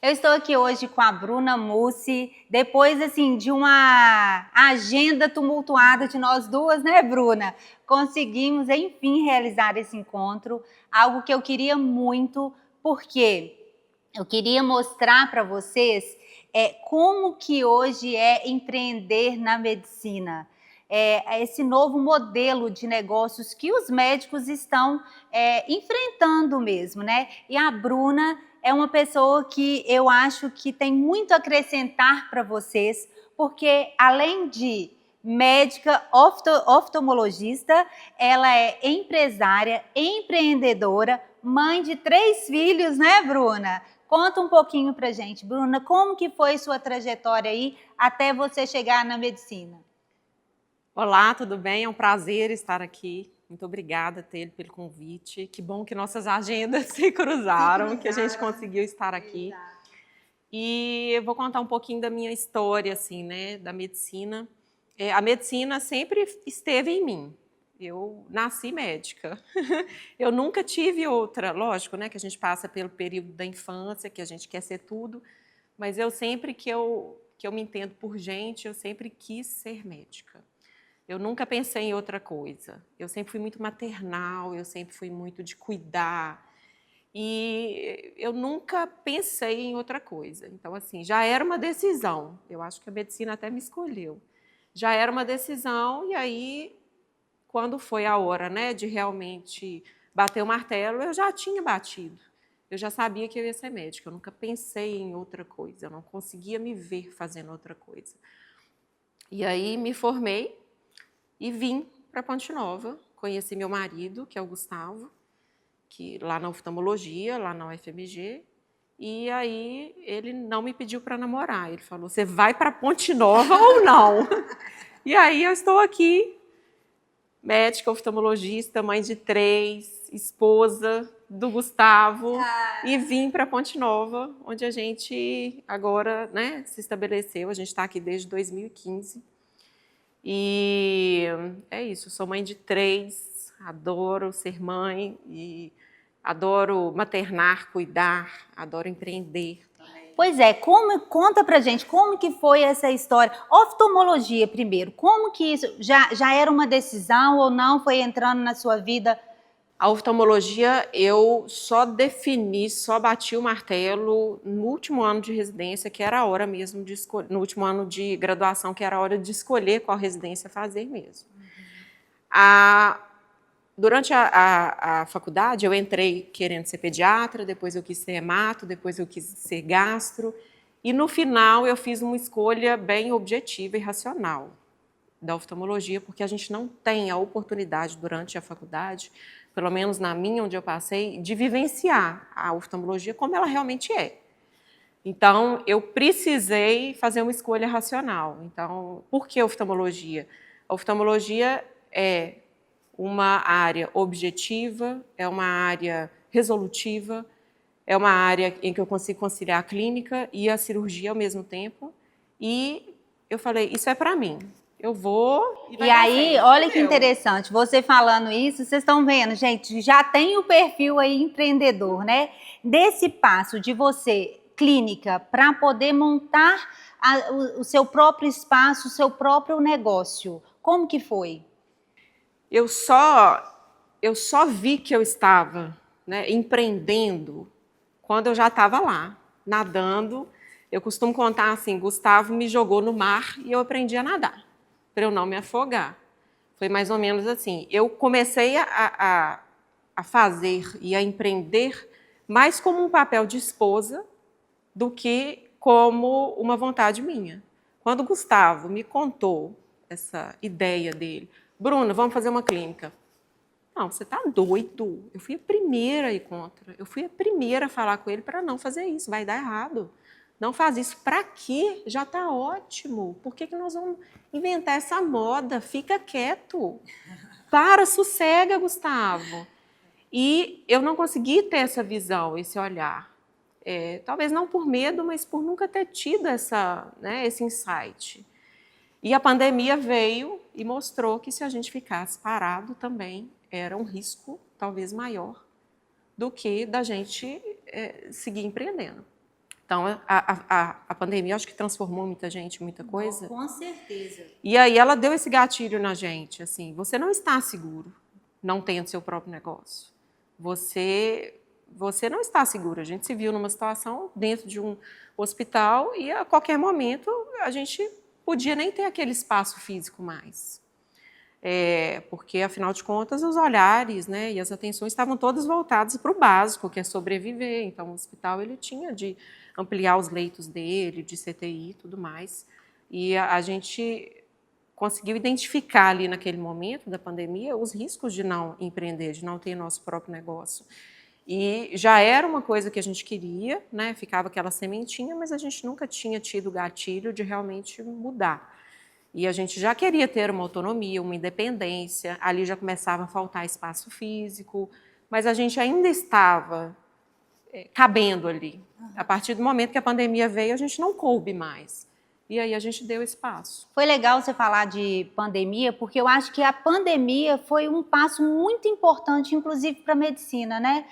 Eu estou aqui hoje com a Bruna Mussi, depois assim de uma agenda tumultuada de nós duas, né, Bruna? Conseguimos, enfim, realizar esse encontro, algo que eu queria muito, porque eu queria mostrar para vocês como que hoje é empreender na medicina. Esse novo modelo de negócios que os médicos estão enfrentando mesmo, né? E a Bruna é uma pessoa que eu acho que tem muito a acrescentar para vocês, porque além de médica oftalmologista, ela é empresária, empreendedora, mãe de 3 filhos, né, Bruna? Conta um pouquinho pra gente, Bruna, como que foi sua trajetória aí até você chegar na medicina? Olá, tudo bem? É um prazer estar aqui. Muito obrigada, Tele, pelo convite. Que bom que nossas agendas se cruzaram, que a gente conseguiu estar aqui. Exato. E eu vou contar um pouquinho da minha história, assim, né, da medicina. A medicina sempre esteve em mim. Eu nasci médica. Eu nunca tive outra, lógico, né, que a gente passa pelo período da infância, que a gente quer ser tudo, mas eu sempre que eu me entendo por gente, eu sempre quis ser médica. Eu nunca pensei em outra coisa. Eu sempre fui muito maternal, eu sempre fui muito de cuidar. E eu nunca pensei em outra coisa. Então, assim, já era uma decisão. Eu acho que a medicina até me escolheu. Já era uma decisão, e aí, quando foi a hora, né, de realmente bater o martelo, eu já tinha batido. Eu já sabia que eu ia ser médica. Eu nunca pensei em outra coisa. Eu não conseguia me ver fazendo outra coisa. E aí, me formei. E vim para Ponte Nova, conheci meu marido, que é o Gustavo, que lá na oftalmologia, lá na UFMG, e aí ele não me pediu para namorar, ele falou, você vai para Ponte Nova ou não? E aí eu estou aqui, médica, oftalmologista, mãe de 3, esposa do Gustavo, e vim para Ponte Nova, onde a gente agora, né, se estabeleceu, a gente está aqui desde 2015, e é isso, sou mãe de 3, adoro ser mãe e adoro maternar, cuidar, adoro empreender. Pois é, conta pra gente como que foi essa história? Oftalmologia primeiro, como que isso já era uma decisão ou não foi entrando na sua vida? A oftalmologia eu só defini, só bati o martelo no último ano de residência, que era a hora mesmo de escolher, no último ano de graduação, que era a hora de escolher qual residência fazer mesmo. Durante a faculdade, eu entrei querendo ser pediatra, depois eu quis ser hemato, depois eu quis ser gastro, e no final eu fiz uma escolha bem objetiva e racional da oftalmologia, porque a gente não tem a oportunidade durante a faculdade, pelo menos na minha, onde eu passei, de vivenciar a oftalmologia como ela realmente é. Então, eu precisei fazer uma escolha racional. Então, por que oftalmologia? A oftalmologia é uma área objetiva, é uma área resolutiva, é uma área em que eu consigo conciliar a clínica e a cirurgia ao mesmo tempo. E eu falei, isso é para mim. Eu vou e vai E dar aí, certo. olha que interessante, você falando isso, vocês estão vendo, gente, já tem o perfil aí empreendedor, né? Desse passo de você, clínica, para poder montar o seu próprio espaço, o seu próprio negócio. Como que foi? Eu só vi que eu estava, né, empreendendo quando eu já estava lá, nadando. Eu costumo contar assim, Gustavo me jogou no mar e eu aprendi a nadar, para eu não me afogar. Foi mais ou menos assim. Eu comecei a fazer e a empreender mais como um papel de esposa do que como uma vontade minha. Quando o Gustavo me contou essa ideia dele, Bruna, vamos fazer uma clínica. Não, você está doido. Eu fui a primeira a ir contra. Eu fui a primeira a falar com ele para não fazer isso, vai dar errado. Não faz isso. Para quê? Já está ótimo. Por que nós vamos inventar essa moda? Fica quieto. Para, sossega, Gustavo. E eu não consegui ter essa visão, esse olhar. Talvez não por medo, mas por nunca ter tido esse insight. E a pandemia veio e mostrou que se a gente ficasse parado também era um risco talvez maior do que da gente seguir empreendendo. Então, a pandemia, acho que transformou muita gente, muita coisa. Com certeza. E aí ela deu esse gatilho na gente, assim, você não está seguro não tendo seu próprio negócio. Você não está seguro. A gente se viu numa situação dentro de um hospital e a qualquer momento a gente podia nem ter aquele espaço físico mais. Porque, afinal de contas, os olhares, né, e as atenções estavam todas voltadas para o básico, que é sobreviver. Então, o hospital ele tinha de ampliar os leitos dele, de CTI e tudo mais. E a gente conseguiu identificar ali naquele momento da pandemia os riscos de não empreender, de não ter nosso próprio negócio. E já era uma coisa que a gente queria, né, ficava aquela sementinha, mas a gente nunca tinha tido o gatilho de realmente mudar. E a gente já queria ter uma autonomia, uma independência, ali já começava a faltar espaço físico, mas a gente ainda estava cabendo ali. A partir do momento que a pandemia veio, a gente não coube mais. E aí a gente deu espaço. Foi legal você falar de pandemia, porque eu acho que a pandemia foi um passo muito importante, inclusive para a medicina, né?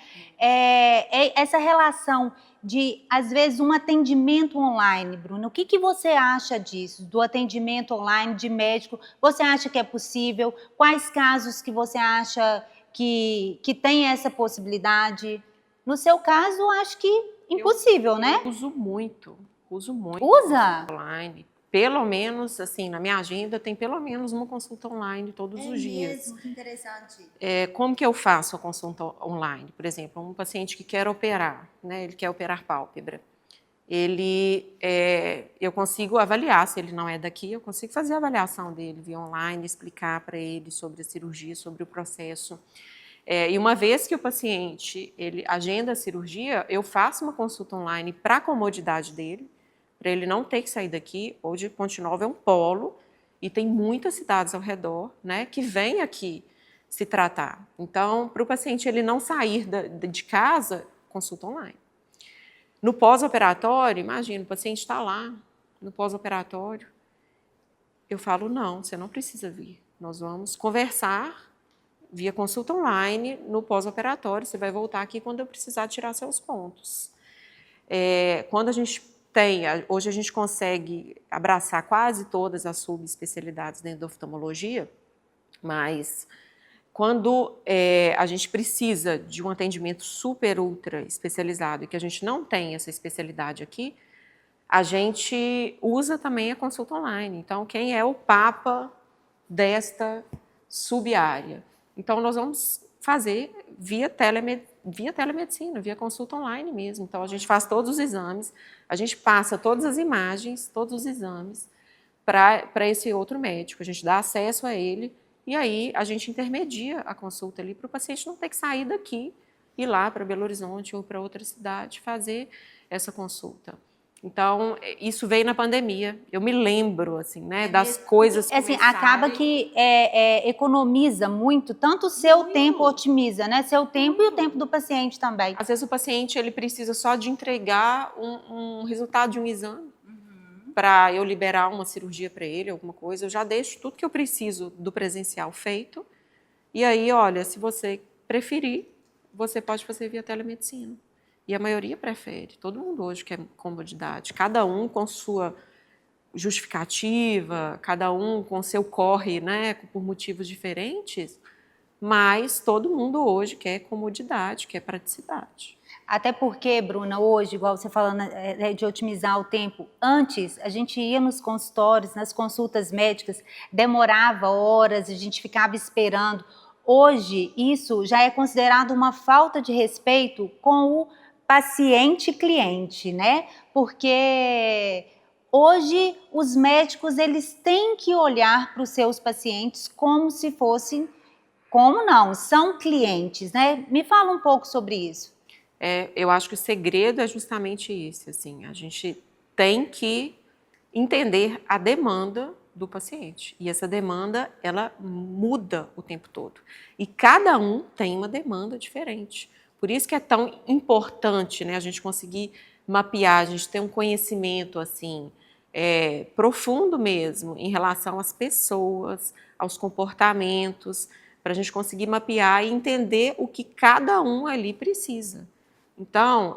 Essa relação de, às vezes, um atendimento online, Bruno. O que você acha disso, do atendimento online de médico? Você acha que é possível? Quais casos que você acha que tem essa possibilidade? No seu caso, acho que impossível, né? Eu uso muito. Usa? Online. Pelo menos, assim, na minha agenda tem pelo menos uma consulta online todos os dias. É mesmo, que interessante. Como que eu faço a consulta online? Por exemplo, um paciente que quer operar, né? Ele quer operar pálpebra. Eu consigo avaliar, se ele não é daqui, eu consigo fazer a avaliação dele via online, explicar para ele sobre a cirurgia, sobre o processo. E uma vez que o paciente ele agenda a cirurgia, eu faço uma consulta online para a comodidade dele, para ele não ter que sair daqui. Hoje, Ponte Nova é um polo e tem muitas cidades ao redor, né, que vêm aqui se tratar. Então, para o paciente ele não sair de casa, consulta online. No pós-operatório, imagina, o paciente está lá no pós-operatório, eu falo, não, você não precisa vir, nós vamos conversar via consulta online no pós-operatório, você vai voltar aqui quando eu precisar tirar seus pontos. Quando a gente hoje a gente consegue abraçar quase todas as subespecialidades dentro da oftalmologia, mas quando a gente precisa de um atendimento super, ultra especializado e que a gente não tem essa especialidade aqui, a gente usa também a consulta online. Então, quem é o papa desta sub-área? Então, nós vamos fazer via telemedicina, via consulta online mesmo. Então, a gente faz todos os exames, a gente passa todas as imagens, todos os exames para esse outro médico. A gente dá acesso a ele e aí a gente intermedia a consulta ali para o paciente não ter que sair daqui, ir lá para Belo Horizonte ou para outra cidade fazer essa consulta. Então, isso veio na pandemia. Eu me lembro, assim, né, das coisas assim, acaba que economiza muito, tanto o seu tempo otimiza, né? Seu tempo e o tempo do paciente também. Às vezes o paciente ele precisa só de entregar um resultado de um exame para eu liberar uma cirurgia para ele, alguma coisa. Eu já deixo tudo que eu preciso do presencial feito. E aí, olha, se você preferir, você pode fazer via telemedicina. E a maioria prefere, todo mundo hoje quer comodidade, cada um com sua justificativa, cada um com seu corre, né, por motivos diferentes, mas todo mundo hoje quer comodidade, quer praticidade. Até porque, Bruna, hoje, igual você falando de otimizar o tempo, antes a gente ia nos consultórios, nas consultas médicas, demorava horas, a gente ficava esperando. Hoje, isso já é considerado uma falta de respeito com o paciente-cliente, né? Porque hoje os médicos eles têm que olhar para os seus pacientes como se fossem, como não, são clientes, né? Me fala um pouco sobre isso. Eu acho que o segredo é justamente esse, assim, a gente tem que entender a demanda do paciente e essa demanda ela muda o tempo todo e cada um tem uma demanda diferente. Por isso que é tão importante, né, a gente conseguir mapear, a gente ter um conhecimento assim, profundo mesmo em relação às pessoas, aos comportamentos, para a gente conseguir mapear e entender o que cada um ali precisa. Então,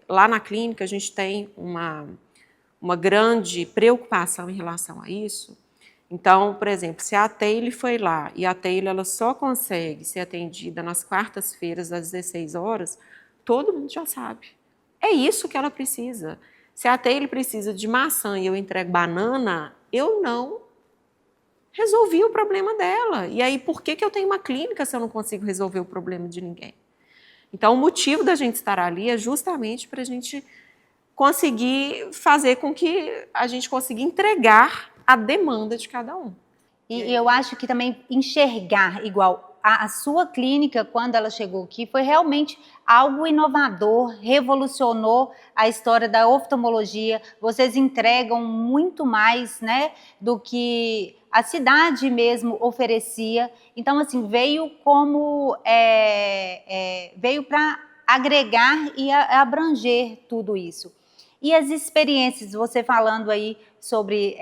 lá na clínica, a gente tem uma grande preocupação em relação a isso. Então, por exemplo, se a Taylor foi lá e a Taylor ela só consegue ser atendida nas quartas-feiras às 16 horas, todo mundo já sabe. É isso que ela precisa. Se a Taylor precisa de maçã e eu entrego banana, eu não resolvi o problema dela. E aí, por que eu tenho uma clínica se eu não consigo resolver o problema de ninguém? Então, o motivo da gente estar ali é justamente para a gente conseguir fazer com que a gente consiga entregar a demanda de cada um. E eu acho que também enxergar igual a sua clínica, quando ela chegou aqui, foi realmente algo inovador, revolucionou a história da oftalmologia. Vocês entregam muito mais, né, do que a cidade mesmo oferecia. Então, assim, veio como veio para agregar e abranger tudo isso. E as experiências, você falando aí sobre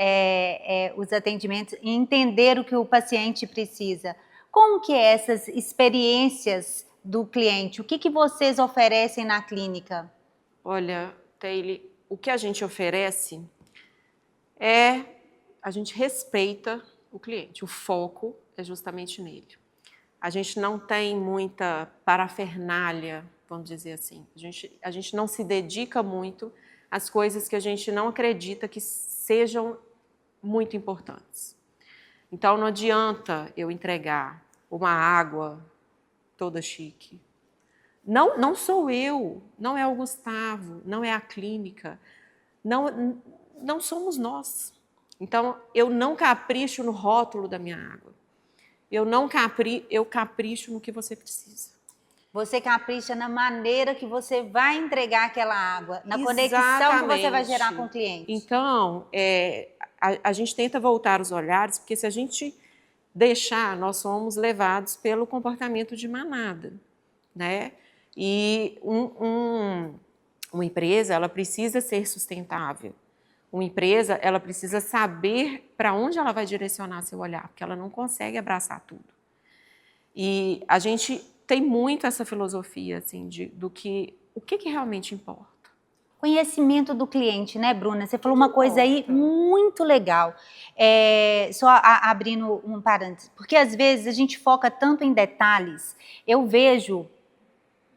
os atendimentos e entender o que o paciente precisa. Como que é essas experiências do cliente? O que vocês oferecem na clínica? Olha, Taylor, o que a gente oferece a gente respeita o cliente, o foco é justamente nele. A gente não tem muita parafernália, vamos dizer assim. A gente não se dedica muito às coisas que a gente não acredita que sejam muito importantes. Então, não adianta eu entregar uma água toda chique. Não sou eu, não é o Gustavo, não é a clínica, não somos nós. Então, eu não capricho no rótulo da minha água. Eu capricho no que você precisa. Você capricha na maneira que você vai entregar aquela água, na Exatamente. conexão que você vai gerar com o cliente. Então, a gente tenta voltar os olhares, porque se a gente deixar, nós somos levados pelo comportamento de manada, né? E uma empresa, ela precisa ser sustentável. Uma empresa, ela precisa saber para onde ela vai direcionar seu olhar, porque ela não consegue abraçar tudo. E a gente tem muito essa filosofia, assim, o que realmente importa. Conhecimento do cliente, né, Bruna? Você falou uma coisa aí muito legal. Só abrindo um parênteses, porque às vezes a gente foca tanto em detalhes. Eu vejo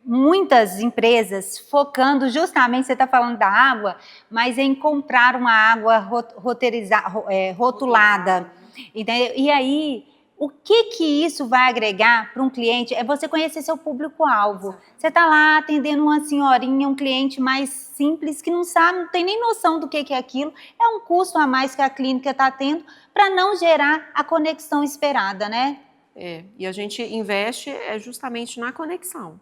muitas empresas focando justamente, você está falando da água, mas em comprar uma água rotulada. Entendeu? E aí, o que isso vai agregar para um cliente? É você conhecer seu público-alvo. Você está lá atendendo uma senhorinha, um cliente mais simples, que não sabe, não tem nem noção do que é aquilo. É um custo a mais que a clínica está tendo para não gerar a conexão esperada, né? E a gente investe justamente na conexão.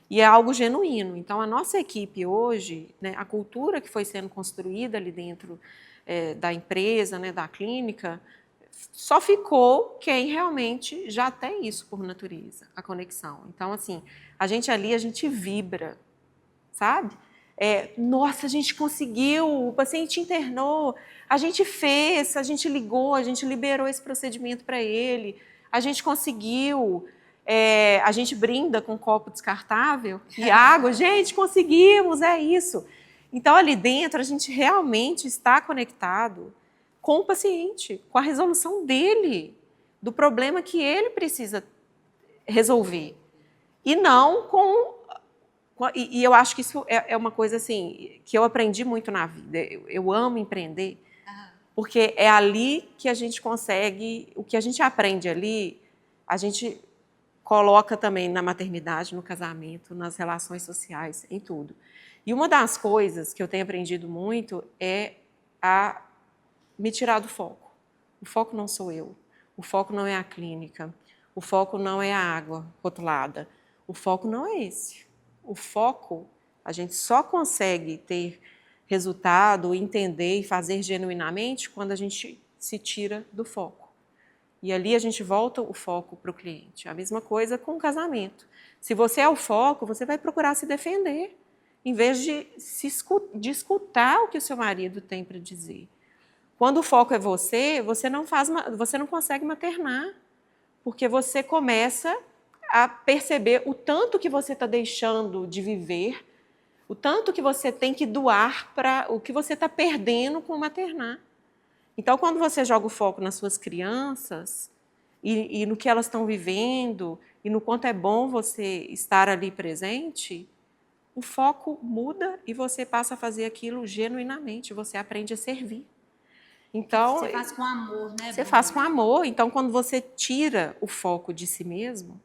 E é algo genuíno. Então, a nossa equipe hoje, né, a cultura que foi sendo construída ali dentro da empresa, né, da clínica, só ficou quem realmente já tem isso por natureza, a conexão. Então, assim, a gente vibra, sabe? Nossa, a gente conseguiu, o paciente internou, a gente fez, a gente ligou, a gente liberou esse procedimento para ele, a gente conseguiu... a gente brinda com um copo descartável e água. Gente, conseguimos, é isso. Então, ali dentro, a gente realmente está conectado com o paciente, com a resolução dele, do problema que ele precisa resolver. E não com... E eu acho que isso é uma coisa assim, que eu aprendi muito na vida. Eu amo empreender, porque é ali que a gente consegue... O que a gente aprende ali, a gente... coloca também na maternidade, no casamento, nas relações sociais, em tudo. E uma das coisas que eu tenho aprendido muito é a me tirar do foco. O foco não sou eu, o foco não é a clínica, o foco não é a água rotulada, o foco não é esse. O foco, a gente só consegue ter resultado, entender e fazer genuinamente quando a gente se tira do foco. E ali a gente volta o foco para o cliente. A mesma coisa com o casamento. Se você é o foco, você vai procurar se defender, em vez de escutar o que o seu marido tem para dizer. Quando o foco é você não consegue maternar, porque você começa a perceber o tanto que você está deixando de viver O tanto que você tem que doar para o que você está perdendo com o maternar. Então, quando você joga o foco nas suas crianças e no que elas estão vivendo e no quanto é bom você estar ali presente, o foco muda e você passa a fazer aquilo genuinamente, você aprende a servir. Então, você faz com amor, né? Você faz com amor. Então, quando você tira o foco de si mesmo,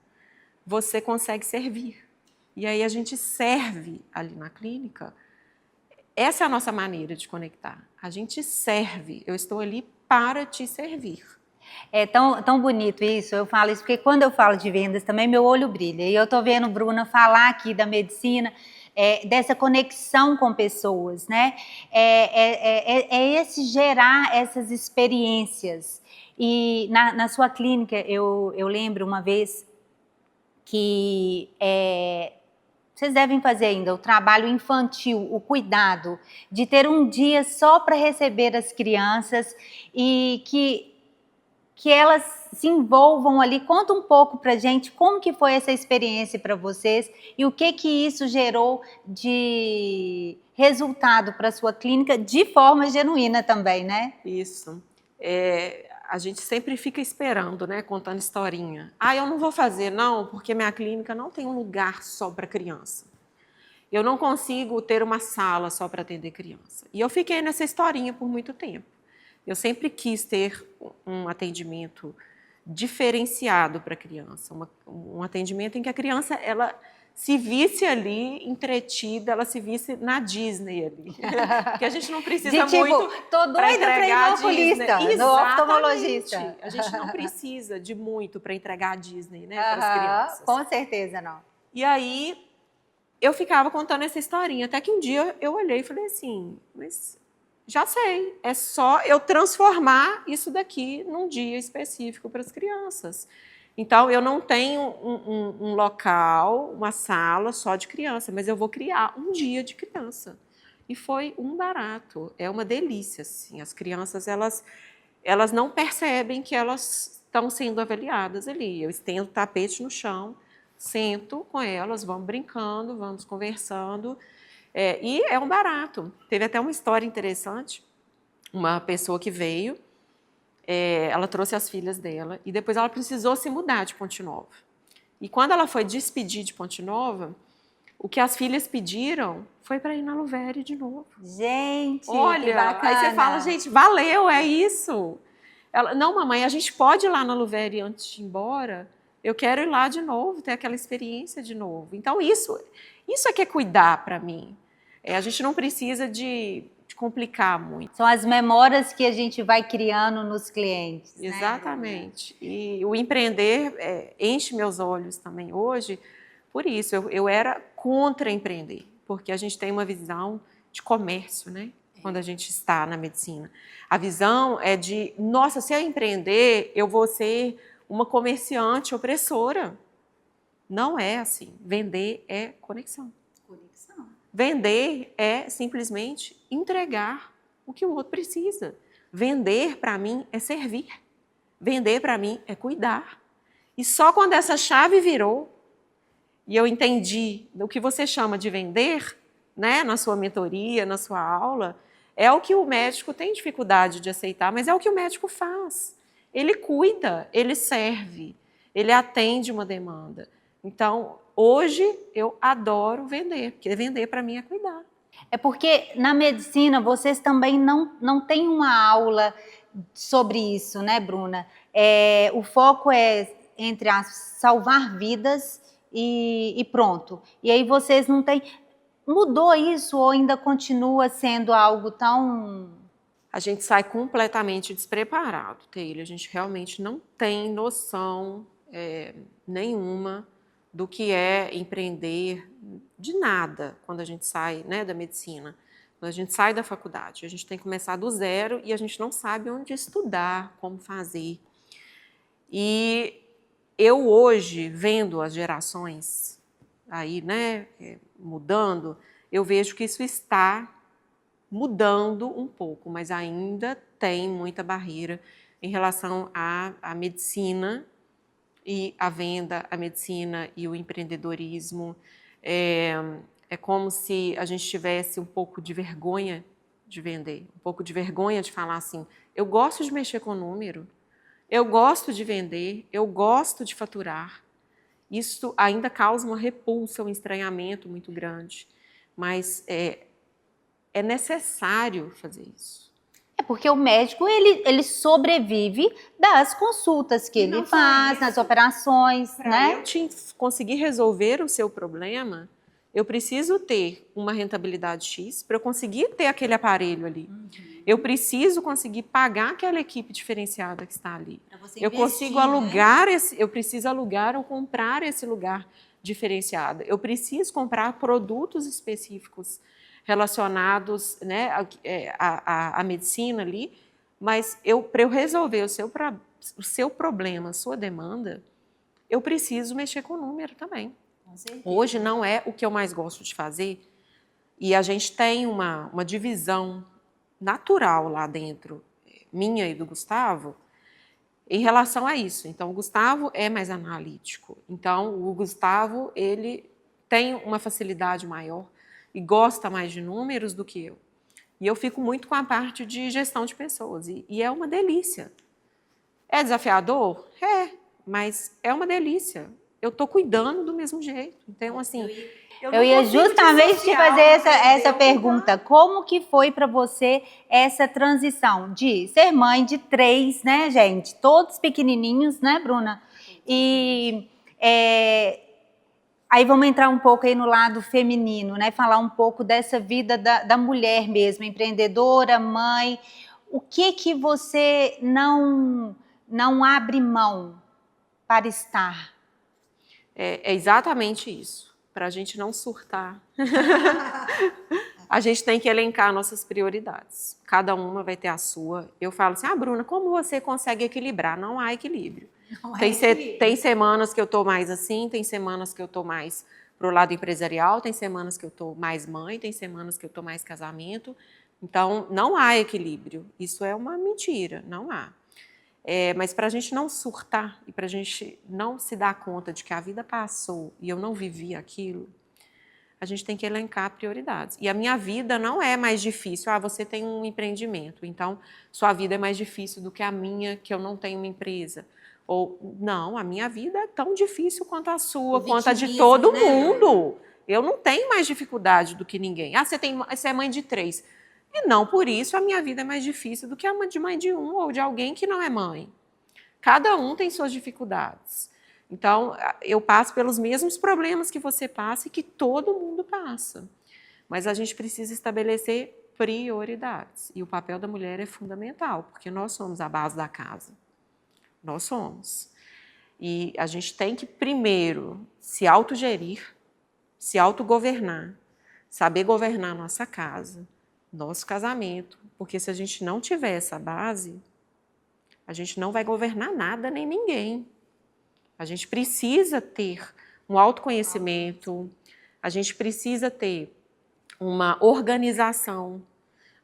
você consegue servir. E aí a gente serve ali na clínica. Essa é a nossa maneira de conectar. A gente serve. Eu estou ali para te servir. É tão bonito isso, eu falo isso porque quando eu falo de vendas também meu olho brilha. E eu tô vendo Bruna falar aqui da medicina, dessa conexão com pessoas, né? Esse gerar essas experiências. E na sua clínica, eu lembro uma vez que vocês devem fazer ainda o trabalho infantil, o cuidado de ter um dia só para receber as crianças e que elas se envolvam ali. Conta um pouco para a gente como que foi essa experiência para vocês e o que isso gerou de resultado para a sua clínica de forma genuína também, né? Isso. A gente sempre fica esperando, né, contando historinha. Eu não vou fazer, não, porque minha clínica não tem um lugar só para criança. Eu não consigo ter uma sala só para atender criança. E eu fiquei nessa historinha por muito tempo. Eu sempre quis ter um atendimento diferenciado para a criança, um atendimento em que a criança ela se visse ali entretida, ela se visse na Disney ali. Porque a gente não precisa muito tô doida para entregar a Disney. No oftalmologista. A gente não precisa de muito para entregar a Disney, né, para as crianças. Com certeza não. E aí eu ficava contando essa historinha, até que um dia eu olhei e falei assim, mas já sei, é só eu transformar isso daqui num dia específico para as crianças. Então, eu não tenho um local, uma sala só de criança, mas eu vou criar um dia de criança. E foi um barato, é uma delícia. Assim. As crianças, elas não percebem que elas estão sendo avaliadas ali. Eu estendo o tapete no chão, sento com elas, vamos brincando, vamos conversando. E é um barato. Teve até uma história interessante, uma pessoa que veio, ela trouxe as filhas dela e depois ela precisou se mudar de Ponte Nova. E quando ela foi despedir de Ponte Nova, o que as filhas pediram foi para ir na Luvere de novo. Gente, olha, que bacana. Aí você fala, gente, valeu, é isso. Ela, não, mamãe, a gente pode ir lá na Luvere antes de ir embora? Eu quero ir lá de novo, ter aquela experiência de novo. Então, isso é que é cuidar para mim. A gente não precisa de complicar muito. São as memórias que a gente vai criando nos clientes. Exatamente. Né? E o empreender enche meus olhos também hoje. Por isso, eu era contra empreender, porque a gente tem uma visão de comércio, né? Quando a gente está na medicina. A visão é de, nossa, se eu empreender, eu vou ser uma comerciante opressora. Não é assim. Vender é conexão. Vender é simplesmente entregar o que o outro precisa. Vender, para mim, é servir. Vender, para mim, é cuidar. E só quando essa chave virou e eu entendi o que você chama de vender, né, na sua mentoria, na sua aula, é o que o médico tem dificuldade de aceitar, mas é o que o médico faz. Ele cuida, ele serve, ele atende uma demanda. Então, hoje eu adoro vender, porque vender para mim é cuidar. É porque na medicina vocês também não têm uma aula sobre isso, né, Bruna? O foco é entre salvar vidas e pronto. E aí vocês não têm... Mudou isso ou ainda continua sendo algo tão... A gente sai completamente despreparado, Taylor. A gente realmente não tem noção nenhuma do que é empreender, de nada, quando a gente sai, né, da medicina. Quando a gente sai da faculdade, a gente tem que começar do zero e a gente não sabe onde estudar, como fazer. E eu hoje, vendo as gerações aí, né, mudando, eu vejo que isso está mudando um pouco, mas ainda tem muita barreira em relação à medicina e a venda, a medicina e o empreendedorismo. É como se a gente tivesse um pouco de vergonha de vender, um pouco de vergonha de falar assim, eu gosto de mexer com número, eu gosto de vender, eu gosto de faturar. Isso ainda causa uma repulsa, um estranhamento muito grande, mas é necessário fazer isso. É porque o médico, ele sobrevive das consultas que ele faz, nas operações, né? Para eu conseguir resolver o seu problema, eu preciso ter uma rentabilidade X para eu conseguir ter aquele aparelho ali. Eu preciso conseguir pagar aquela equipe diferenciada que está ali. Eu consigo alugar eu preciso alugar ou comprar esse lugar diferenciado. Eu preciso comprar produtos específicos relacionados, né, à medicina ali, mas para eu resolver o seu problema, a sua demanda, eu preciso mexer com o número também. Hoje não é o que eu mais gosto de fazer, e a gente tem uma divisão natural lá dentro, minha e do Gustavo, em relação a isso. Então, o Gustavo é mais analítico. Então, o Gustavo, ele tem uma facilidade maior e gosta mais de números do que eu. E eu fico muito com a parte de gestão de pessoas. E é uma delícia. É desafiador? É, mas é uma delícia. Eu estou cuidando do mesmo jeito. Então, assim... Eu ia justamente te fazer essa pergunta. Como que foi para você essa transição de ser mãe de 3, né, gente? Todos pequenininhos, né, Bruna? E aí vamos entrar um pouco aí no lado feminino, né? Falar um pouco dessa vida da mulher mesmo, empreendedora, mãe. O que você não abre mão para estar? É exatamente isso. Para a gente não surtar, a gente tem que elencar nossas prioridades. Cada uma vai ter a sua. Eu falo assim, Bruna, como você consegue equilibrar? Não há equilíbrio. Tem semanas que eu estou mais assim, tem semanas que eu estou mais para o lado empresarial, tem semanas que eu estou mais mãe, tem semanas que eu estou mais casamento. Então, não há equilíbrio. Isso é uma mentira, não há. Mas para a gente não surtar e para a gente não se dar conta de que a vida passou e eu não vivi aquilo, a gente tem que elencar prioridades. E a minha vida não é mais difícil. Você tem um empreendimento, então sua vida é mais difícil do que a minha, que eu não tenho uma empresa. Ou, não, a minha vida é tão difícil quanto a sua, quanto a de todo mundo. Eu não tenho mais dificuldade do que ninguém. Você é mãe de 3. E não por isso a minha vida é mais difícil do que a de mãe de 1 ou de alguém que não é mãe. Cada um tem suas dificuldades. Então, eu passo pelos mesmos problemas que você passa e que todo mundo passa. Mas a gente precisa estabelecer prioridades. E o papel da mulher é fundamental, porque nós somos a base da casa. Nós somos. E a gente tem que, primeiro, se autogerir, se autogovernar, saber governar a nossa casa, nosso casamento, porque se a gente não tiver essa base, a gente não vai governar nada nem ninguém. A gente precisa ter um autoconhecimento, a gente precisa ter uma organização,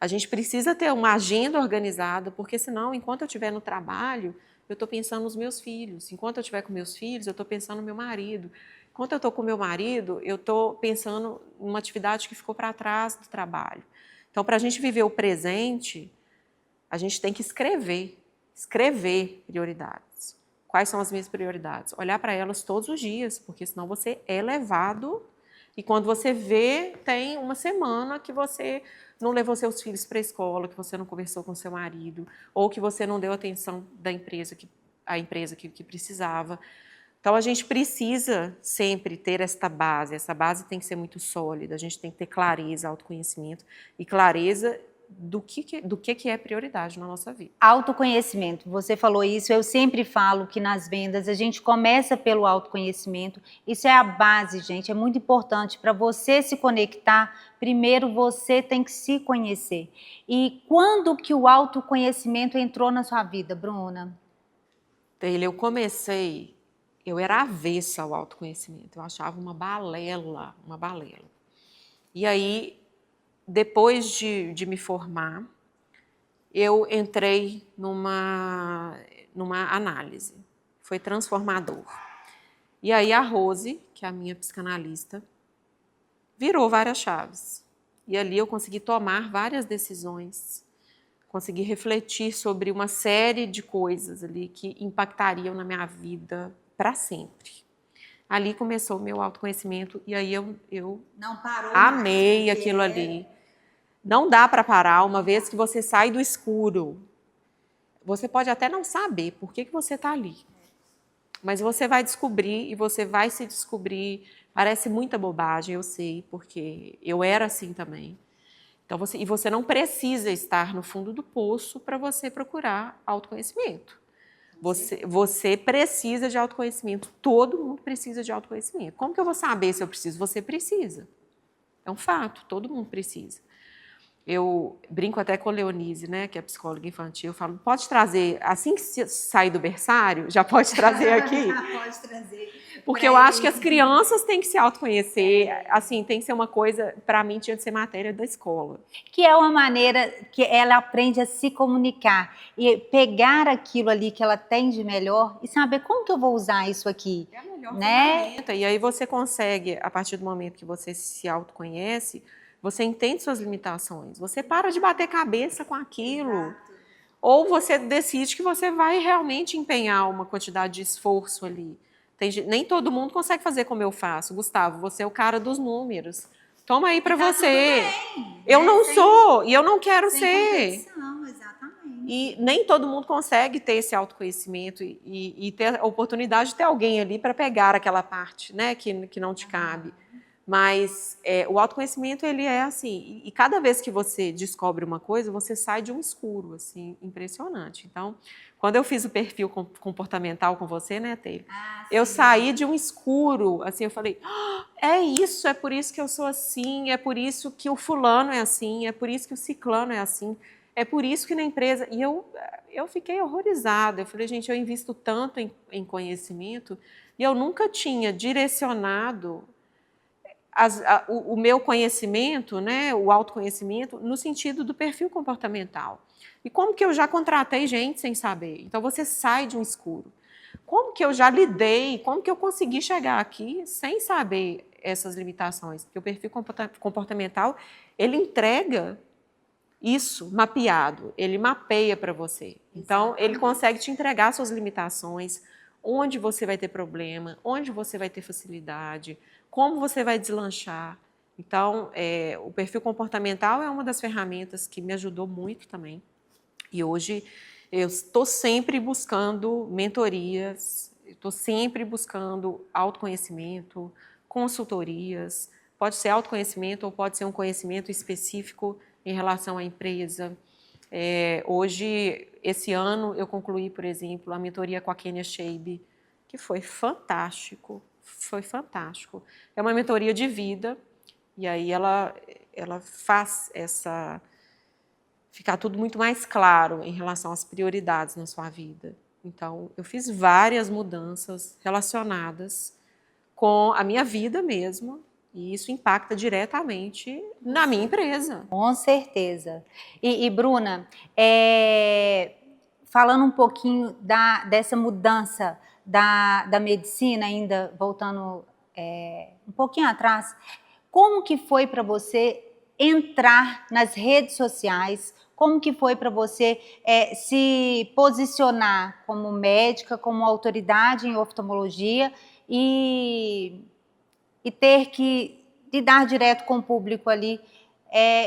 a gente precisa ter uma agenda organizada, porque senão, enquanto eu estiver no trabalho, eu estou pensando nos meus filhos. Enquanto eu estiver com meus filhos, eu estou pensando no meu marido. Enquanto eu estou com meu marido, eu estou pensando em uma atividade que ficou para trás do trabalho. Então, para a gente viver o presente, a gente tem que escrever prioridades. Quais são as minhas prioridades? Olhar para elas todos os dias, porque senão você é levado e quando você vê, tem uma semana que você não levou seus filhos para a escola, que você não conversou com seu marido, ou que você não deu atenção à empresa que precisava. Então, a gente precisa sempre ter essa base tem que ser muito sólida, a gente tem que ter clareza, autoconhecimento e clareza do que é prioridade na nossa vida. Autoconhecimento, você falou isso, eu sempre falo que nas vendas a gente começa pelo autoconhecimento, isso é a base, gente, é muito importante. Para você se conectar, primeiro você tem que se conhecer. E quando que o autoconhecimento entrou na sua vida, Bruna? Eu era avessa ao autoconhecimento, eu achava uma balela. E aí, depois de me formar, eu entrei numa análise. Foi transformador. E aí a Rose, que é a minha psicanalista, virou várias chaves. E ali eu consegui tomar várias decisões, consegui refletir sobre uma série de coisas ali que impactariam na minha vida para sempre. Ali começou o meu autoconhecimento e aí eu Não parou amei mais, aquilo ali. Não dá para parar uma vez que você sai do escuro. Você pode até não saber por que você está ali. Mas você vai descobrir e você vai se descobrir. Parece muita bobagem, eu sei, porque eu era assim também. Então você não precisa estar no fundo do poço para você procurar autoconhecimento. Você precisa de autoconhecimento. Todo mundo precisa de autoconhecimento. Como que eu vou saber se eu preciso? Você precisa. É um fato, todo mundo precisa. Eu brinco até com a Leonise, né, que é psicóloga infantil, eu falo, pode trazer, assim que sair do berçário, já pode trazer aqui? Pode trazer. Porque eu acho que as crianças têm que se autoconhecer, assim, tem que ser uma coisa, para mim, tinha que ser matéria da escola. Que é uma maneira que ela aprende a se comunicar e pegar aquilo ali que ela tem de melhor e saber como que eu vou usar isso aqui. É a melhor né? ferramenta. E aí você consegue, a partir do momento que você se autoconhece, você entende suas limitações, você para de bater cabeça com aquilo. Exato. Ou você decide que você vai realmente empenhar uma quantidade de esforço ali. Nem todo mundo consegue fazer como eu faço. Gustavo, você é o cara dos números. Toma aí para você. Eu não sou e eu não quero ser. Exatamente. E nem todo mundo consegue ter esse autoconhecimento e ter a oportunidade de ter alguém ali para pegar aquela parte, né, que não te cabe. Mas o autoconhecimento, ele é assim, e cada vez que você descobre uma coisa, você sai de um escuro, assim, impressionante. Então, quando eu fiz o perfil comportamental com você, né, Taylor? Eu saí de um escuro, assim, eu falei, é isso, é por isso que eu sou assim, é por isso que o fulano é assim, é por isso que o ciclano é assim, é por isso que na empresa... E eu fiquei horrorizada, eu falei, gente, eu invisto tanto em conhecimento e eu nunca tinha direcionado o meu conhecimento, né, o autoconhecimento, no sentido do perfil comportamental. E como que eu já contratei gente sem saber? Então, você sai de um escuro. Como que eu já lidei, como que eu consegui chegar aqui sem saber essas limitações? Porque o perfil comportamental, ele entrega isso mapeado, ele mapeia para você. Então, ele consegue te entregar suas limitações, onde você vai ter problema, onde você vai ter facilidade, como você vai deslanchar. Então, o perfil comportamental é uma das ferramentas que me ajudou muito também. E hoje eu estou sempre buscando mentorias, estou sempre buscando autoconhecimento, consultorias. Pode ser autoconhecimento ou pode ser um conhecimento específico em relação à empresa. Hoje, esse ano, eu concluí, por exemplo, a mentoria com a Kenia Shaib, que foi fantástico. Foi fantástico. É uma mentoria de vida, e aí ela faz ficar tudo muito mais claro em relação às prioridades na sua vida. Então, eu fiz várias mudanças relacionadas com a minha vida mesmo, e isso impacta diretamente na minha empresa. Com certeza. E Bruna, falando um pouquinho dessa mudança da medicina, ainda voltando um pouquinho atrás, como que foi para você entrar nas redes sociais? Como que foi para você se posicionar como médica, como autoridade em oftalmologia e ter que lidar direto com o público ali?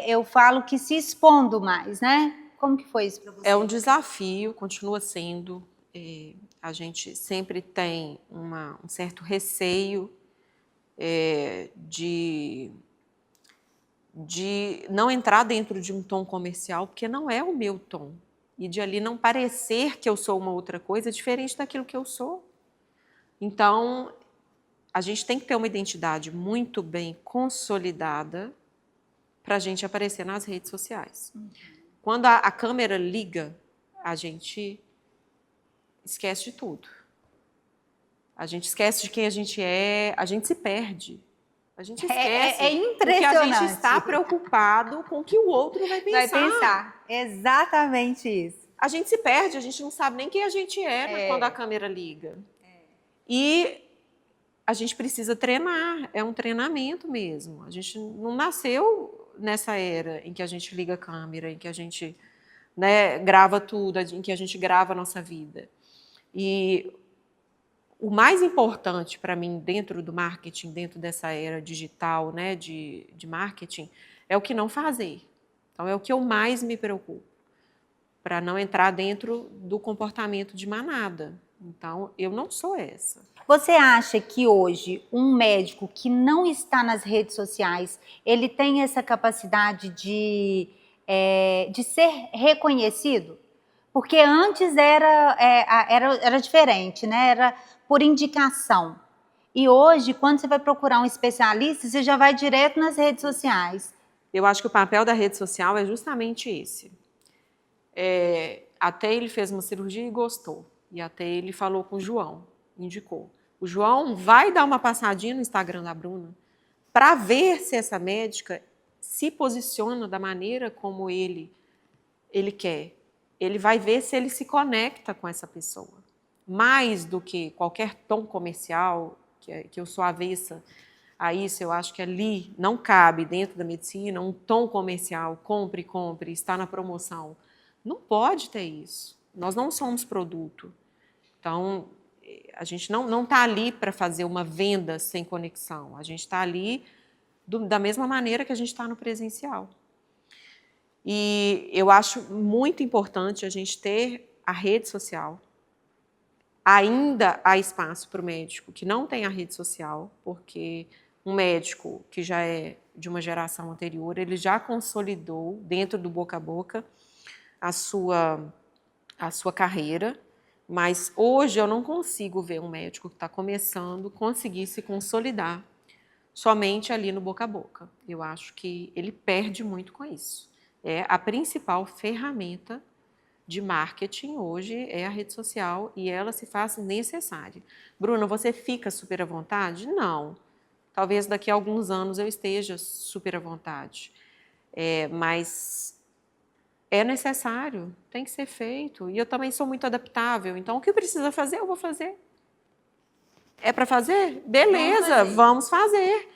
Eu falo que se expondo mais, né? Como que foi isso para você? É um desafio, continua sendo. A gente sempre tem um certo receio de não entrar dentro de um tom comercial, porque não é o meu tom. E de ali não parecer que eu sou uma outra coisa diferente daquilo que eu sou. Então, a gente tem que ter uma identidade muito bem consolidada para a gente aparecer nas redes sociais. Quando a câmera liga, a gente esquece de tudo. A gente esquece de quem a gente se perde. A gente esquece. É impressionante. Porque a gente está preocupado com o que o outro vai pensar. Vai pensar. Exatamente isso. A gente se perde, a gente não sabe nem quem a gente é quando a câmera liga. E a gente precisa treinar, é um treinamento mesmo. A gente não nasceu nessa era em que a gente liga a câmera, em que a gente, né, grava tudo, em que a gente grava a nossa vida. E o mais importante para mim dentro do marketing, dentro dessa era digital, né, de marketing, é o que não fazer. Então, é o que eu mais me preocupo, para não entrar dentro do comportamento de manada. Então, eu não sou essa. Você acha que hoje um médico que não está nas redes sociais, ele tem essa capacidade de ser reconhecido? Porque antes era diferente, né? Era por indicação. E hoje, quando você vai procurar um especialista, você já vai direto nas redes sociais. Eu acho que o papel da rede social é justamente esse. Até ele fez uma cirurgia e gostou. E até ele falou com o João, indicou. O João vai dar uma passadinha no Instagram da Bruna para ver se essa médica se posiciona da maneira como ele quer. Ele vai ver se ele se conecta com essa pessoa. Mais do que qualquer tom comercial, que eu sou avessa a isso, eu acho que ali não cabe dentro da medicina um tom comercial, compre, compre, está na promoção. Não pode ter isso. Nós não somos produto. Então, a gente não está ali para fazer uma venda sem conexão. A gente está ali da mesma maneira que a gente está no presencial. E eu acho muito importante a gente ter a rede social. Ainda há espaço para o médico que não tem a rede social, porque um médico que já é de uma geração anterior, ele já consolidou dentro do boca a boca a sua carreira, mas hoje eu não consigo ver um médico que está começando conseguir se consolidar somente ali no boca a boca. Eu acho que ele perde muito com isso. É a principal ferramenta de marketing hoje é a rede social e ela se faz necessária. Bruna, você fica super à vontade? Não. Talvez daqui a alguns anos eu esteja super à vontade. Mas é necessário, tem que ser feito. E eu também sou muito adaptável. Então, o que precisa fazer, eu vou fazer. É para fazer? Beleza, vamos fazer.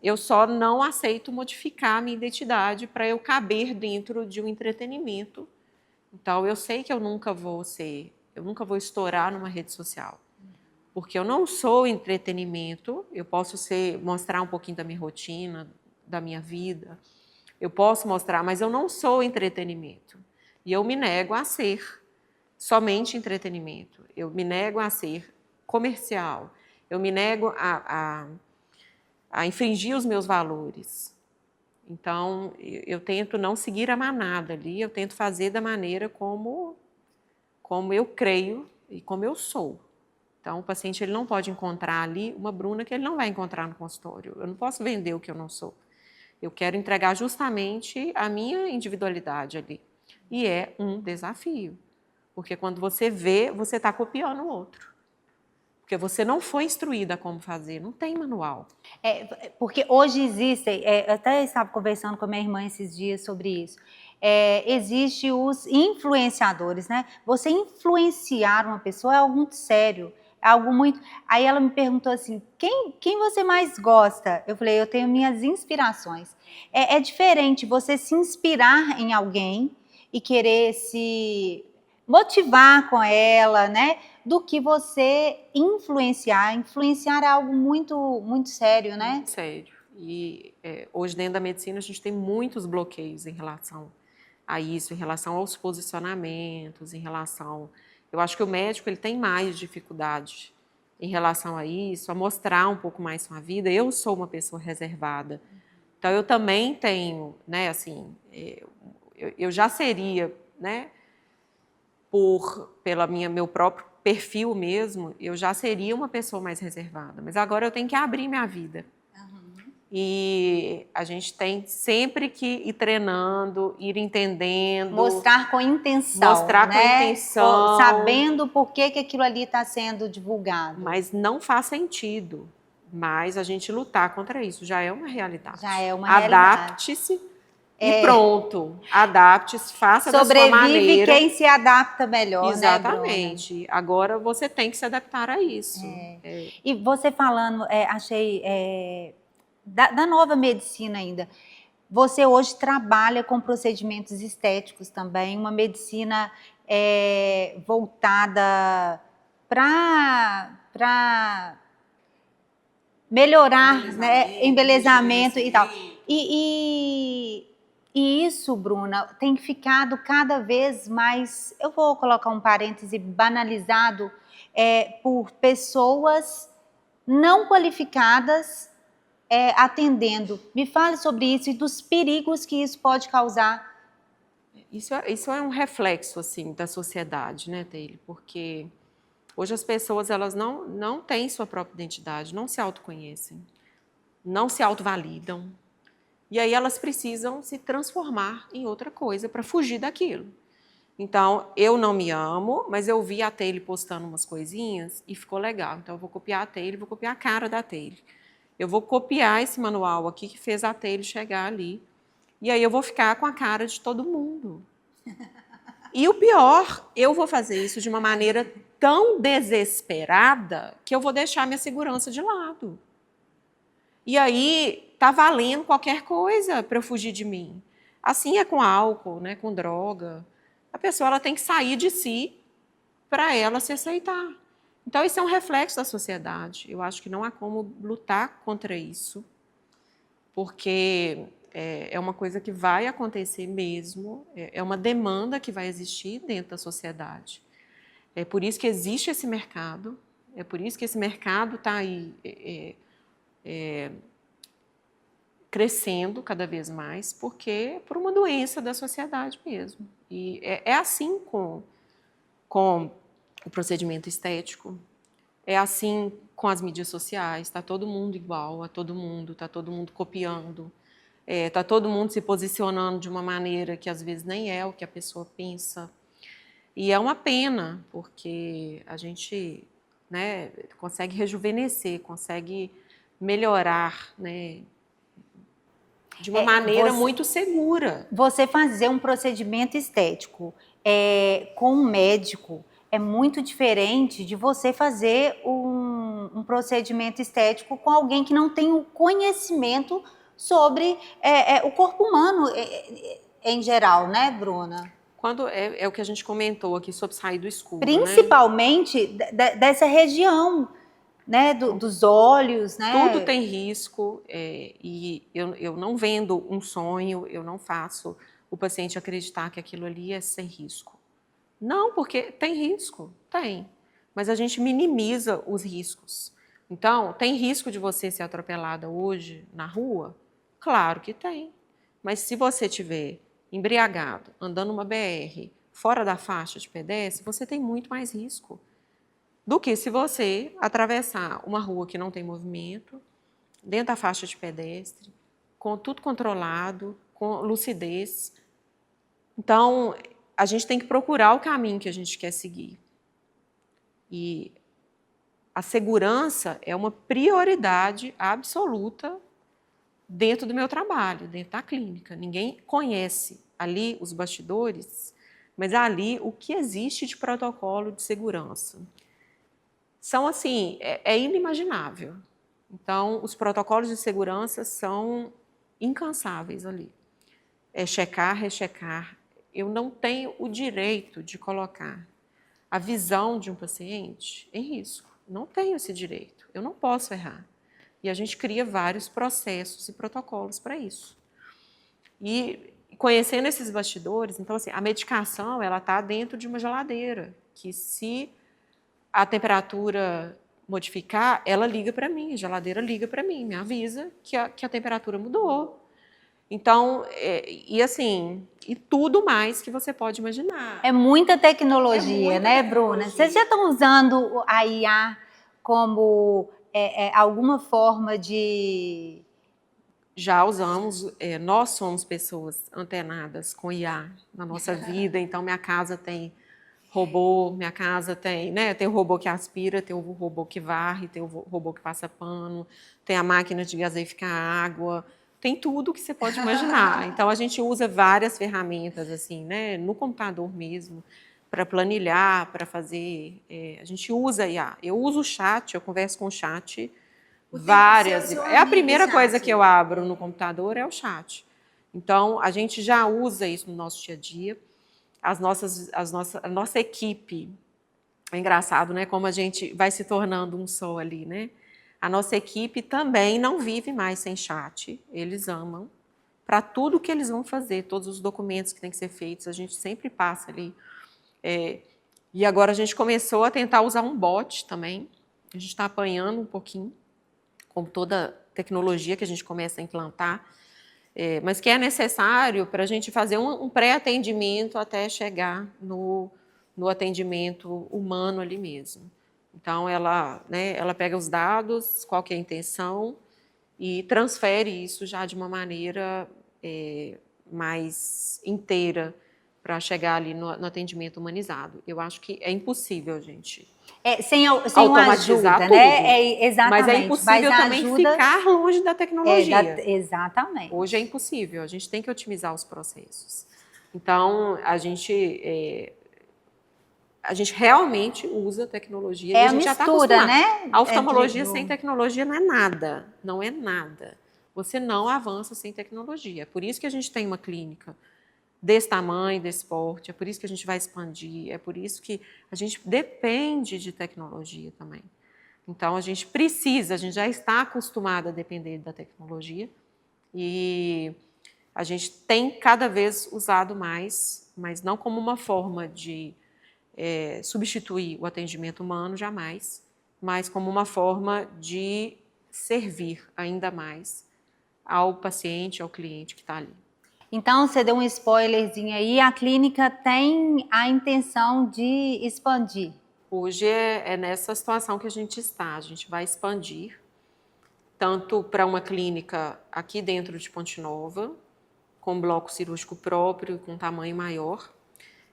Eu só não aceito modificar a minha identidade para eu caber dentro de um entretenimento. Então, eu sei que eu nunca vou estourar numa rede social. Porque eu não sou entretenimento, eu posso mostrar um pouquinho da minha rotina, da minha vida. Eu posso mostrar, mas eu não sou entretenimento. E eu me nego a ser somente entretenimento. Eu me nego a ser comercial. Eu me nego a infringir os meus valores. Então, eu tento não seguir a manada ali, eu tento fazer da maneira como eu creio e como eu sou. Então, o paciente ele não pode encontrar ali uma Bruna que ele não vai encontrar no consultório. Eu não posso vender o que eu não sou. Eu quero entregar justamente a minha individualidade ali. E é um desafio. Porque quando você vê, você está copiando o outro. Porque você não foi instruída como fazer, não tem manual. Porque hoje existem, eu até estava conversando com a minha irmã esses dias sobre isso, existe os influenciadores, né? Você influenciar uma pessoa é algo muito sério, é algo muito... Aí ela me perguntou assim, quem você mais gosta? Eu falei, eu tenho minhas inspirações. É diferente você se inspirar em alguém e querer se motivar com ela, né? Do que você influenciar. Influenciar é algo muito, muito sério, né? Muito sério. E hoje dentro da medicina a gente tem muitos bloqueios em relação a isso, em relação aos posicionamentos, em relação... Eu acho que o médico ele tem mais dificuldade em relação a isso, a mostrar um pouco mais sua vida. Eu sou uma pessoa reservada. Então eu também tenho, né, assim, eu já seria, né, pelo meu próprio perfil mesmo, eu já seria uma pessoa mais reservada. Mas agora eu tenho que abrir minha vida. E a gente tem sempre que ir treinando, ir entendendo. Mostrar com intenção. Mostrar né? com intenção. Sabendo por que aquilo ali está sendo divulgado. Mas não faz sentido. Mas a gente lutar contra isso já é uma realidade. Já é uma realidade. Adapte-se E pronto, adapte-se, faça da sua Sobrevive maneira. quem se adapta melhor, Exatamente. né, Bruna? Agora você tem que se adaptar a isso. E você falando, achei, da nova medicina ainda, você hoje trabalha com procedimentos estéticos também, uma medicina voltada para melhorar, né, embelezamento e tal. E isso, Bruna, tem ficado cada vez mais, eu vou colocar um parêntese, banalizado, por pessoas não qualificadas atendendo. Me fale sobre isso e dos perigos que isso pode causar. Isso é um reflexo, assim, da sociedade, né, Taylor? Porque hoje as pessoas, elas não têm sua própria identidade, não se autoconhecem, não se autovalidam. E aí elas precisam se transformar em outra coisa para fugir daquilo. Então, eu não me amo, mas eu vi a Taylor postando umas coisinhas e ficou legal. Então, eu vou copiar a Taylor, vou copiar a cara da Taylor. Eu vou copiar esse manual aqui que fez a Taylor chegar ali. E aí eu vou ficar com a cara de todo mundo. E o pior, eu vou fazer isso de uma maneira tão desesperada que eu vou deixar minha segurança de lado. E aí tá valendo qualquer coisa para eu fugir de mim. Assim é com álcool, né, com droga. A pessoa ela tem que sair de si para ela se aceitar. Então isso é um reflexo da sociedade. Eu acho que não há como lutar contra isso, porque é uma coisa que vai acontecer mesmo, é uma demanda que vai existir dentro da sociedade. É por isso que existe esse mercado, é por isso que esse mercado está aí crescendo cada vez mais, porque por uma doença da sociedade mesmo. E é assim com o procedimento estético, é assim com as mídias sociais, está todo mundo igual a todo mundo, está todo mundo copiando, está todo mundo se posicionando de uma maneira que às vezes nem é o que a pessoa pensa. E é uma pena, porque a gente, né, consegue rejuvenescer, consegue melhorar, né, de uma maneira muito segura. Você fazer um procedimento estético com um médico é muito diferente de você fazer um procedimento estético com alguém que não tem o conhecimento sobre o corpo humano em geral, né, Bruna? Quando é o que a gente comentou aqui sobre sair do escuro, principalmente, né? Dessa região, né, dos olhos, né? Tudo tem risco e eu não vendo um sonho, eu não faço o paciente acreditar que aquilo ali é sem risco. Não, porque tem risco, tem, mas a gente minimiza os riscos. Então, tem risco de você ser atropelada hoje na rua? Claro que tem, mas se você estiver embriagado, andando numa BR, fora da faixa de pedestre, você tem muito mais risco do que se você atravessar uma rua que não tem movimento, dentro da faixa de pedestre, com tudo controlado, com lucidez. Então, a gente tem que procurar o caminho que a gente quer seguir. E a segurança é uma prioridade absoluta dentro do meu trabalho, dentro da clínica. Ninguém conhece ali os bastidores, mas ali o que existe de protocolo de segurança. São assim, é inimaginável. Então, os protocolos de segurança são incansáveis ali. É checar, rechecar. Eu não tenho o direito de colocar a visão de um paciente em risco. Não tenho esse direito. Eu não posso errar. E a gente cria vários processos e protocolos para isso. E conhecendo esses bastidores, então assim, a medicação ela está dentro de uma geladeira, que se a temperatura modificar, ela liga para mim, a geladeira liga para mim, me avisa que a temperatura mudou. Então, assim, e tudo mais que você pode imaginar. É muita tecnologia, né, Bruna? Vocês já estão usando a IA como alguma forma de... Já usamos, nós somos pessoas antenadas com IA na nossa vida, então minha casa tem robô, minha casa tem, né? Tem o robô que aspira, tem o robô que varre, tem o robô que passa pano, tem a máquina de gaseificar água, tem tudo que você pode imaginar. Então, a gente usa várias ferramentas, assim, né, no computador mesmo, para planilhar, para fazer. A gente usa IA. Eu uso o chat, eu converso com o chat várias. É a primeira coisa que eu abro no computador, é o chat. Então, a gente já usa isso no nosso dia a dia. A nossa equipe, é engraçado, né? Como a gente vai se tornando um só ali, né? A nossa equipe também não vive mais sem chat. Eles amam. Para tudo que eles vão fazer, todos os documentos que têm que ser feitos, a gente sempre passa ali. E agora a gente começou a tentar usar um bot também. A gente está apanhando um pouquinho, como toda tecnologia que a gente começa a implantar. Mas que é necessário para a gente fazer um pré-atendimento até chegar no atendimento humano ali mesmo. Então, ela pega os dados, qual que é a intenção, e transfere isso já de uma maneira mais inteira para chegar ali no atendimento humanizado. Eu acho que é impossível, gente. Sem automatizar ajuda, tudo, né? Exatamente. Mas é impossível também ficar longe da tecnologia. Exatamente. Hoje é impossível, a gente tem que otimizar os processos. Então, a gente realmente usa tecnologia. E a gente já está acostumado. Né? A oftalmologia sem tecnologia não é nada. Não é nada. Você não avança sem tecnologia. É por isso que a gente tem uma clínica desse tamanho, desse porte. É por isso que a gente vai expandir. É por isso que a gente depende de tecnologia também. Então, a gente já está acostumado a depender da tecnologia. E a gente tem cada vez usado mais, mas não como uma forma de substituir o atendimento humano, jamais, mas como uma forma de servir ainda mais ao paciente, ao cliente que está ali. Então, você deu um spoilerzinho aí, a clínica tem a intenção de expandir? Hoje é nessa situação que a gente está, a gente vai expandir, tanto para uma clínica aqui dentro de Ponte Nova, com bloco cirúrgico próprio, com tamanho maior,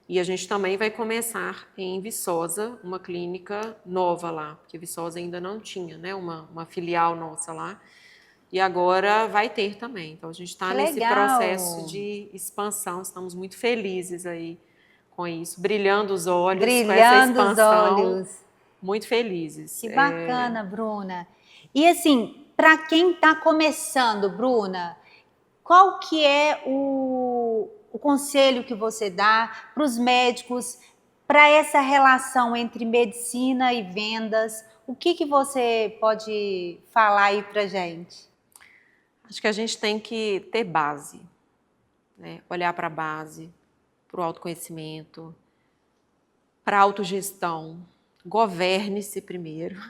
e a gente também vai começar em Viçosa, uma clínica nova lá, porque Viçosa ainda não tinha, né, uma filial nossa lá, e agora vai ter também. Então, a gente está nesse processo de expansão, estamos muito felizes aí com isso, brilhando os olhos com essa expansão, muito felizes. Que bacana, Bruna. E assim, para quem está começando, Bruna, qual que é o conselho que você dá para os médicos, para essa relação entre medicina e vendas? O que você pode falar aí para a gente? Acho que a gente tem que ter base, né? Olhar para a base, para o autoconhecimento, para a autogestão. Governe-se primeiro.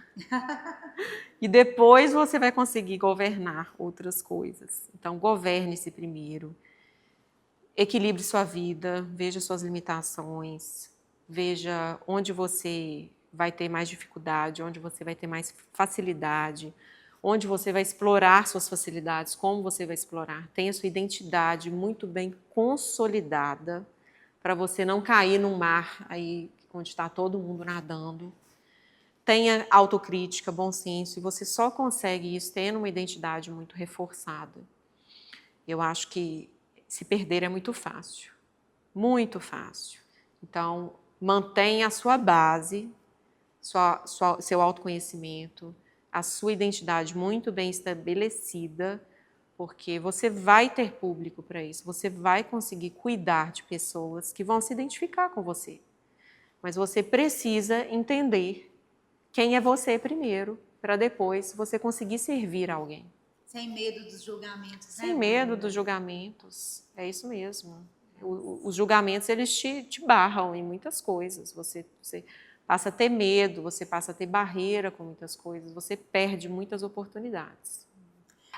E depois você vai conseguir governar outras coisas. Então, governe-se primeiro. Equilibre sua vida, veja suas limitações, veja onde você vai ter mais dificuldade, onde você vai ter mais facilidade, onde você vai explorar suas facilidades, como você vai explorar. Tenha sua identidade muito bem consolidada para você não cair num mar aí onde está todo mundo nadando. Tenha autocrítica, bom senso, e você só consegue isso tendo uma identidade muito reforçada. Eu acho que se perder é muito fácil, muito fácil. Então, mantenha a sua base, seu autoconhecimento, a sua identidade muito bem estabelecida, porque você vai ter público para isso, você vai conseguir cuidar de pessoas que vão se identificar com você. Mas você precisa entender quem é você primeiro, para depois você conseguir servir alguém. Sem medo dos julgamentos, né? Sem medo dos julgamentos, é isso mesmo. Os julgamentos, eles te barram em muitas coisas. Você passa a ter medo, você passa a ter barreira com muitas coisas, você perde muitas oportunidades.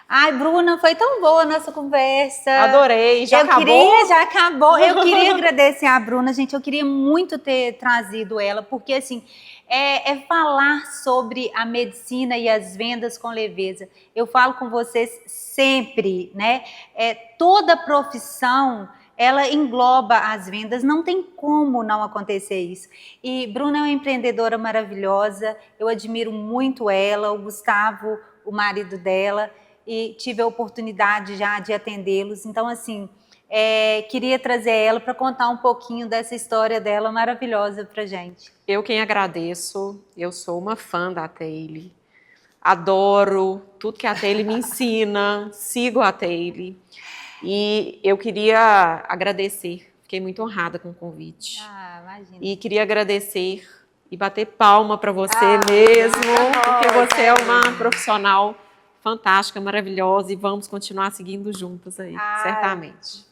Ai, Bruna, foi tão boa a nossa conversa. Adorei, já acabou? Já acabou. Eu queria agradecer a Bruna, gente, eu queria muito ter trazido ela, porque assim, é falar sobre a medicina e as vendas com leveza. Eu falo com vocês sempre, né? Toda profissão, ela engloba as vendas, não tem como não acontecer isso. E Bruna é uma empreendedora maravilhosa, eu admiro muito ela, o Gustavo, o marido dela. e tive a oportunidade já de atendê-los. Então, assim, queria trazer ela para contar um pouquinho dessa história dela maravilhosa para gente. Eu quem agradeço, eu sou uma fã da Taylor. Adoro tudo que a Taylor me ensina, sigo a Taylor. E eu queria agradecer, fiquei muito honrada com o convite. Imagina. E queria agradecer e bater palma para você mesmo, porque você é uma profissional fantástica, maravilhosa, e vamos continuar seguindo juntas aí, certamente.